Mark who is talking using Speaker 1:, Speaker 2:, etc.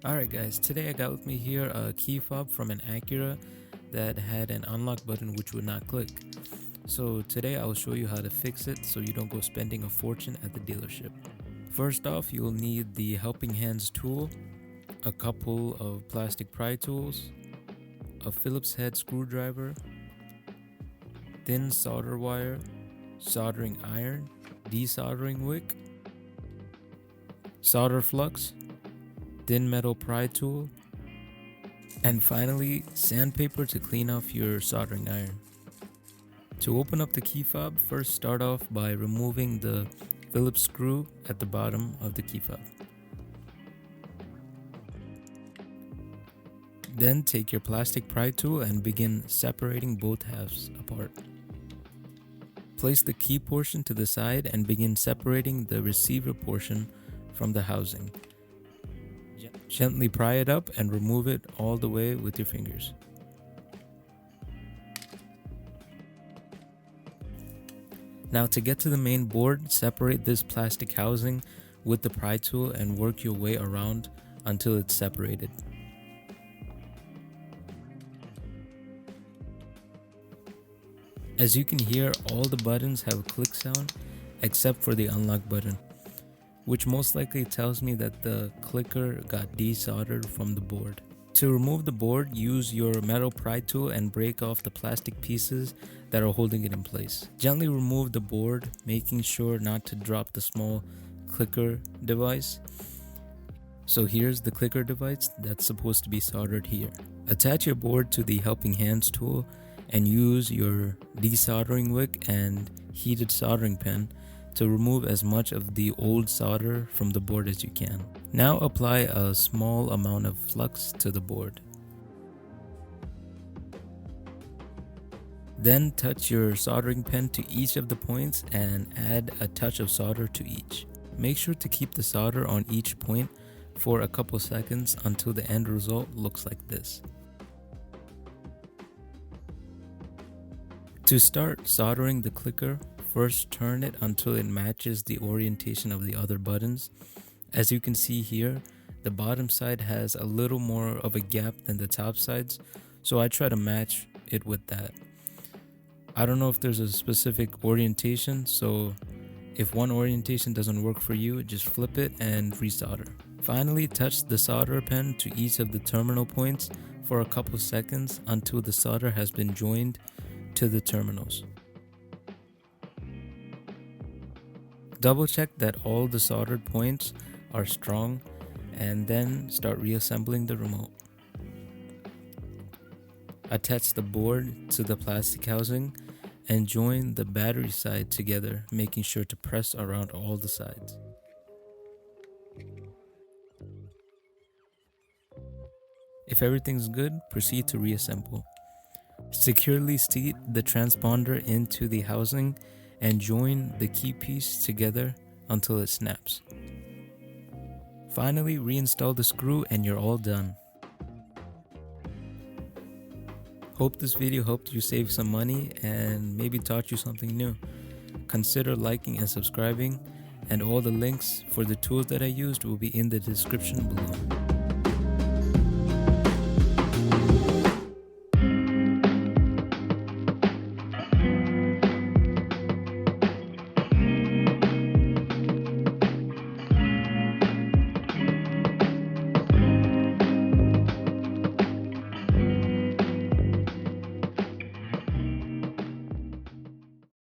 Speaker 1: Alright guys, today I got with me here a key fob from an Acura that had an unlock button which would not click. So today I will show you how to fix it so you don't go spending a fortune at the dealership. First off, you'll need the helping hands tool, a couple of plastic pry tools, a Phillips head screwdriver, thin solder wire, soldering iron, desoldering wick, solder flux, thin metal pry tool, and finally sandpaper to clean off your soldering iron. To open up the key fob, first start off by removing the Phillips screw at the bottom of the key fob. Then take your plastic pry tool and begin separating both halves apart. Place the key portion to the side and begin separating the receiver portion from the housing. Gently pry it up and remove it all the way with your fingers. Now to get to the main board, separate this plastic housing with the pry tool and work your way around until it's separated. As you can hear, all the buttons have a click sound except for the unlock button, which most likely tells me that the clicker got desoldered from the board. To remove the board, use your metal pry tool and break off the plastic pieces that are holding it in place. Gently remove the board, making sure not to drop the small clicker device. So here's the clicker device that's supposed to be soldered here. Attach your board to the helping hands tool and use your desoldering wick and heated soldering pen to remove as much of the old solder from the board as you can. Now apply a small amount of flux to the board. Then touch your soldering pen to each of the points and add a touch of solder to each. Make sure to keep the solder on each point for a couple seconds until the end result looks like this. To start soldering the clicker, first turn it until it matches the orientation of the other buttons. As you can see here, the bottom side has a little more of a gap than the top sides, so I try to match it with that. I don't know if there's a specific orientation, so if one orientation doesn't work for you, just flip it and resolder. Finally, touch the solder pen to each of the terminal points for a couple seconds until the solder has been joined to the terminals. Double check that all the soldered points are strong and then start reassembling the remote. Attach the board to the plastic housing and join the battery side together, making sure to press around all the sides. If everything's good, proceed to reassemble. Securely seat the transponder into the housing and join the key piece together until it snaps. Finally, reinstall the screw and you're all done. Hope this video helped you save some money and maybe taught you something new. Consider liking and subscribing, and all the links for the tools that I used will be in the description below.